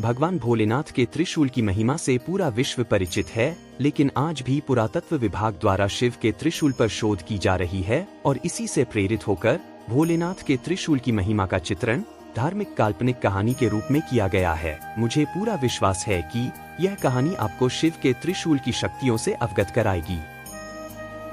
भगवान भोलेनाथ के त्रिशूल की महिमा से पूरा विश्व परिचित है, लेकिन आज भी पुरातत्व विभाग द्वारा शिव के त्रिशूल पर शोध की जा रही है और इसी से प्रेरित होकर भोलेनाथ के त्रिशूल की महिमा का चित्रण धार्मिक काल्पनिक कहानी के रूप में किया गया है। मुझे पूरा विश्वास है कि यह कहानी आपको शिव के त्रिशूल की शक्तियों से अवगत कराएगी।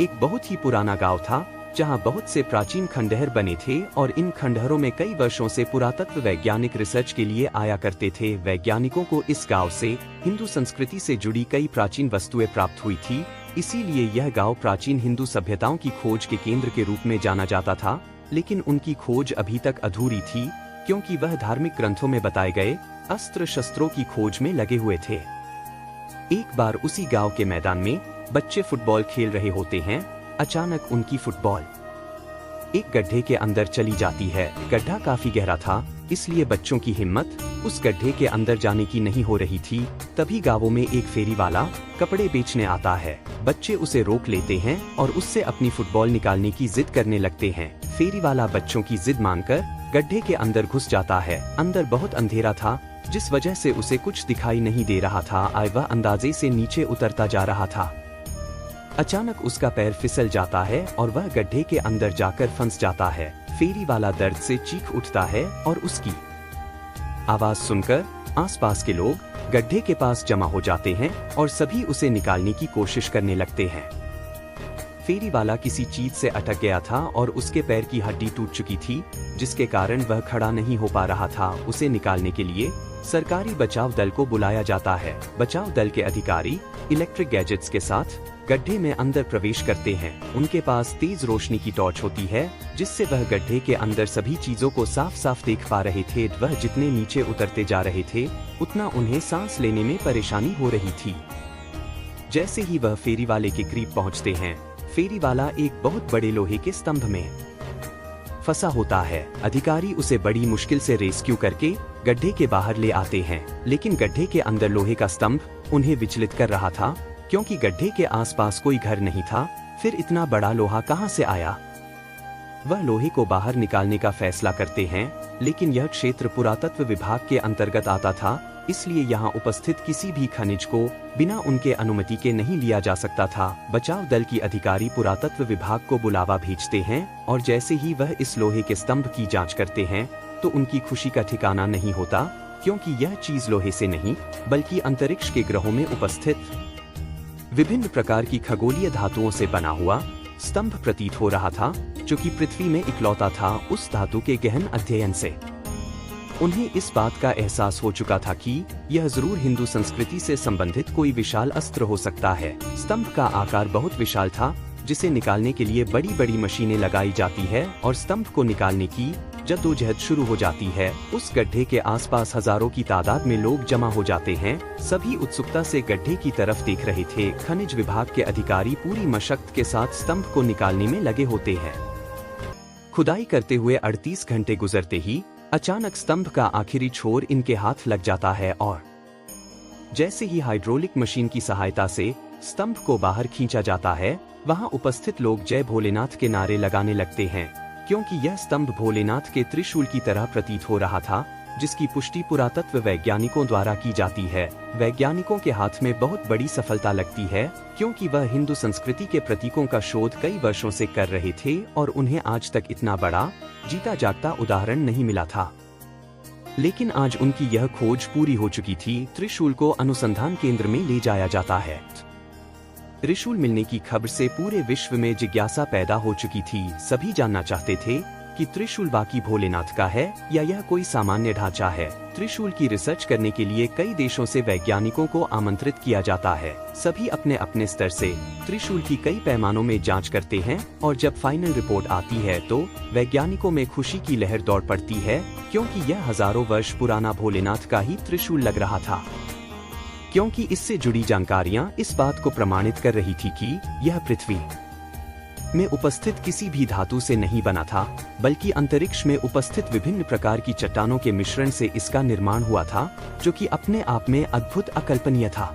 एक बहुत ही पुराना गांव था जहां बहुत से प्राचीन खंडहर बने थे और इन खंडहरों में कई वर्षों से पुरातत्व वैज्ञानिक रिसर्च के लिए आया करते थे। वैज्ञानिकों को इस गांव से हिंदू संस्कृति से जुड़ी कई प्राचीन वस्तुएं प्राप्त हुई थी, इसीलिए यह गांव प्राचीन हिंदू सभ्यताओं की खोज के केंद्र के रूप में जाना जाता था। लेकिन उनकी खोज अभी तक अधूरी थी, क्योंकि वह धार्मिक ग्रंथों में बताए गए अस्त्र शस्त्रों की खोज में लगे हुए थे। एक बार उसी गांव के मैदान में बच्चे फुटबॉल खेल रहे होते हैं। अचानक उनकी फुटबॉल एक गड्ढे के अंदर चली जाती है। गड्ढा काफी गहरा था, इसलिए बच्चों की हिम्मत उस गड्ढे के अंदर जाने की नहीं हो रही थी। तभी गांवों में एक फेरी वाला कपड़े बेचने आता है। बच्चे उसे रोक लेते हैं और उससे अपनी फुटबॉल निकालने की जिद करने लगते हैं। फेरी वाला बच्चों की जिद मानकर गड्ढे के अंदर घुस जाता है। अंदर बहुत अंधेरा था, जिस वजह से उसे कुछ दिखाई नहीं दे रहा था। वह अंदाजे से नीचे उतरता जा रहा था। अचानक उसका पैर फिसल जाता है और वह गड्ढे के अंदर जाकर फंस जाता है। फेरी वाला दर्द से चीख उठता है और उसकी आवाज सुनकर आसपास के लोग गड्ढे के पास जमा हो जाते हैं और सभी उसे निकालने की कोशिश करने लगते हैं। फेरी वाला किसी चीज से अटक गया था और उसके पैर की हड्डी टूट चुकी थी, जिसके कारण वह खड़ा नहीं हो पा रहा था। उसे निकालने के लिए सरकारी बचाव दल को बुलाया जाता है। बचाव दल के अधिकारी इलेक्ट्रिक गैजेट्स के साथ गड्ढे में अंदर प्रवेश करते हैं। उनके पास तेज रोशनी की टॉर्च होती है, जिससे वह गड्ढे के अंदर सभी चीजों को साफ साफ देख पा रहे थे। वह जितने नीचे उतरते जा रहे थे, उतना उन्हें सांस लेने में परेशानी हो रही थी। जैसे ही वह फेरी वाले के करीब पहुंचते हैं, फेरी वाला एक बहुत बड़े लोहे के स्तंभ में फंसा होता है। अधिकारी उसे बड़ी मुश्किल से रेस्क्यू करके गड्ढे के बाहर ले आते हैं, लेकिन गड्ढे के अंदर लोहे का स्तंभ उन्हें विचलित कर रहा था, क्योंकि गड्ढे के आसपास कोई घर नहीं था। फिर इतना बड़ा लोहा कहां से आया? वह लोहे को बाहर निकालने का फैसला करते हैं, लेकिन यह क्षेत्र पुरातत्व विभाग के अंतर्गत आता था, इसलिए यहाँ उपस्थित किसी भी खनिज को बिना उनके अनुमति के नहीं लिया जा सकता था। बचाव दल की अधिकारी पुरातत्व विभाग को बुलावा भेजते हैं और जैसे ही वह इस लोहे के स्तंभ की जांच करते हैं, तो उनकी खुशी का ठिकाना नहीं होता, क्योंकि यह चीज लोहे से नहीं बल्कि अंतरिक्ष के ग्रहों में उपस्थित विभिन्न प्रकार की खगोलीय धातुओं से बना हुआ स्तंभ प्रतीत हो रहा था, जो कि पृथ्वी में इकलौता था। उस धातु के गहन अध्ययन से उन्हें इस बात का एहसास हो चुका था कि यह जरूर हिंदू संस्कृति से संबंधित कोई विशाल अस्त्र हो सकता है। स्तंभ का आकार बहुत विशाल था, जिसे निकालने के लिए बड़ी बड़ी मशीनें लगाई जाती है और स्तंभ को निकालने की जद्दोजहद शुरू हो जाती है। उस गड्ढे के आसपास हजारों की तादाद में लोग जमा हो जाते हैं। सभी उत्सुकता से गड्ढे की तरफ देख रहे थे। खनिज विभाग के अधिकारी पूरी मशक्कत के साथ स्तंभ को निकालने में लगे होते हैं। खुदाई करते हुए 38 घंटे गुजरते ही अचानक स्तंभ का आखिरी छोर इनके हाथ लग जाता है और जैसे ही हाइड्रोलिक मशीन की सहायता से स्तंभ को बाहर खींचा जाता है, वहां उपस्थित लोग जय भोलेनाथ के नारे लगाने लगते हैं, क्योंकि यह स्तंभ भोलेनाथ के त्रिशूल की तरह प्रतीत हो रहा था, जिसकी पुष्टि पुरातत्व वैज्ञानिकों द्वारा की जाती है। वैज्ञानिकों के हाथ में बहुत बड़ी सफलता लगती है, क्योंकि वह हिंदू संस्कृति के प्रतीकों का शोध कई वर्षों से कर रहे थे और उन्हें आज तक इतना बड़ा जीता जागता उदाहरण नहीं मिला था। लेकिन आज उनकी यह खोज पूरी हो चुकी थी। त्रिशूल को अनुसंधान केंद्र में ले जाया जाता है। त्रिशूल मिलने की खबर से पूरे विश्व में जिज्ञासा पैदा हो चुकी थी। सभी जानना चाहते थे कि त्रिशूल वाकई भोलेनाथ का है या यह कोई सामान्य ढांचा है। त्रिशूल की रिसर्च करने के लिए कई देशों से वैज्ञानिकों को आमंत्रित किया जाता है। सभी अपने अपने स्तर से त्रिशूल की कई पैमानों में जांच करते हैं और जब फाइनल रिपोर्ट आती है तो वैज्ञानिकों में खुशी की लहर दौड़ पड़ती है, क्योंकि यह हजारों वर्ष पुराना भोलेनाथ का ही त्रिशूल लग रहा था। क्योंकि इससे जुड़ी जानकारियां इस बात को प्रमाणित कर रही थी कि यह पृथ्वी में उपस्थित किसी भी धातु से नहीं बना था, बल्कि अंतरिक्ष में उपस्थित विभिन्न प्रकार की चट्टानों के मिश्रण से इसका निर्माण हुआ था, जो कि अपने आप में अद्भुत अकल्पनीय था।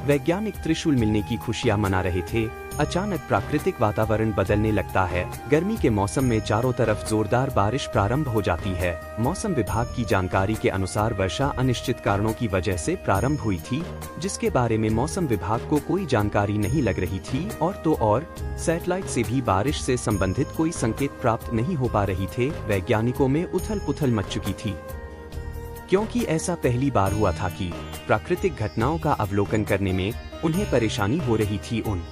वैज्ञानिक त्रिशूल मिलने की खुशियां मना रहे थे। अचानक प्राकृतिक वातावरण बदलने लगता है। गर्मी के मौसम में चारों तरफ जोरदार बारिश प्रारंभ हो जाती है। मौसम विभाग की जानकारी के अनुसार वर्षा अनिश्चित कारणों की वजह से प्रारंभ हुई थी, जिसके बारे में मौसम विभाग को कोई जानकारी नहीं लग रही थी, और तो और सैटेलाइट से भी बारिश से संबंधित कोई संकेत प्राप्त नहीं हो पा रही थे। वैज्ञानिकों में उथल-पुथल मच चुकी थी, क्योंकि ऐसा पहली बार हुआ था कि प्राकृतिक घटनाओं का अवलोकन करने में उन्हें परेशानी हो रही थी। उन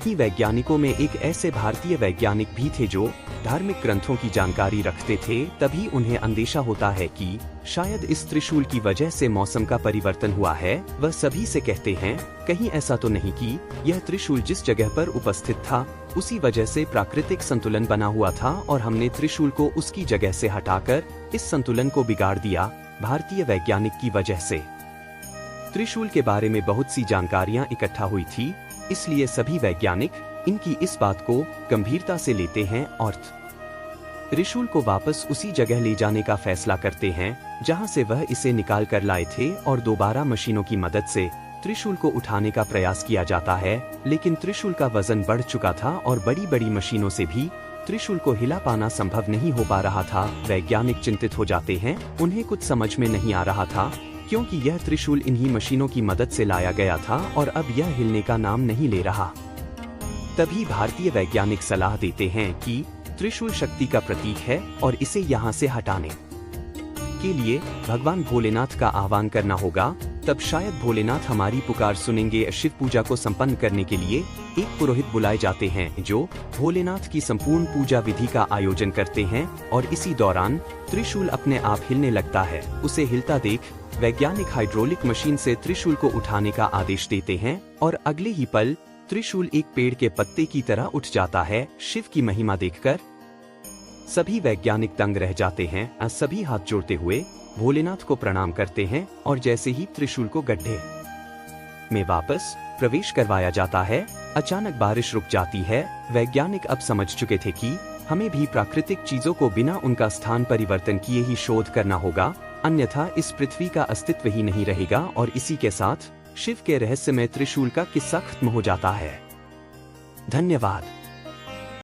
ही वैज्ञानिकों में एक ऐसे भारतीय वैज्ञानिक भी थे जो धार्मिक ग्रंथों की जानकारी रखते थे। तभी उन्हें अंदेशा होता है कि शायद इस त्रिशूल की वजह से मौसम का परिवर्तन हुआ है। वह सभी से कहते हैं, कहीं ऐसा तो नहीं कि यह त्रिशूल जिस जगह पर उपस्थित था उसी वजह से प्राकृतिक संतुलन बना हुआ था और हमने त्रिशूल को उसकी जगह से हटाकर इस संतुलन को बिगाड़ दिया। भारतीय वैज्ञानिक की वजह से त्रिशूल के बारे में बहुत सी जानकारियां इकट्ठा हुई थी, इसलिए सभी वैज्ञानिक इनकी इस बात को गंभीरता से लेते हैं और त्रिशूल को वापस उसी जगह ले जाने का फैसला करते हैं जहां से वह इसे निकाल कर लाए थे, और दोबारा मशीनों की मदद से त्रिशूल को उठाने का प्रयास किया जाता है। लेकिन त्रिशूल का वजन बढ़ चुका था और बड़ी बड़ी मशीनों से भी त्रिशूल को हिला पाना संभव नहीं हो पा रहा था। वैज्ञानिक चिंतित हो जाते हैं। उन्हें कुछ समझ में नहीं आ रहा था, क्योंकि यह त्रिशूल इन्हीं मशीनों की मदद से लाया गया था और अब यह हिलने का नाम नहीं ले रहा। तभी भारतीय वैज्ञानिक सलाह देते हैं कि त्रिशूल शक्ति का प्रतीक है और इसे यहाँ से हटाने के लिए भगवान भोलेनाथ का आह्वान करना होगा। तब शायद भोलेनाथ हमारी पुकार सुनेंगे। शिव पूजा को संपन्न करने के लिए एक पुरोहित बुलाए जाते हैं जो भोलेनाथ की संपूर्ण पूजा विधि का आयोजन करते हैं, और इसी दौरान त्रिशूल अपने आप हिलने लगता है। उसे हिलता देख वैज्ञानिक हाइड्रोलिक मशीन से त्रिशूल को उठाने का आदेश देते हैं और अगले ही पल त्रिशूल एक पेड़ के पत्ते की तरह उठ जाता है। शिव की महिमा देखकर सभी वैज्ञानिक दंग रह जाते हैं। सभी हाथ जोड़ते हुए भोलेनाथ को प्रणाम करते हैं और जैसे ही त्रिशूल को गड्ढे में वापस प्रवेश करवाया जाता है, अचानक बारिश रुक जाती है। वैज्ञानिक अब समझ चुके थे कि हमें भी प्राकृतिक चीजों को बिना उनका स्थान परिवर्तन किए ही शोध करना होगा, अन्यथा इस पृथ्वी का अस्तित्व ही नहीं रहेगा। और इसी के साथ शिव के रहस्यमय त्रिशूल का किस्सा खत्म हो जाता है। धन्यवाद।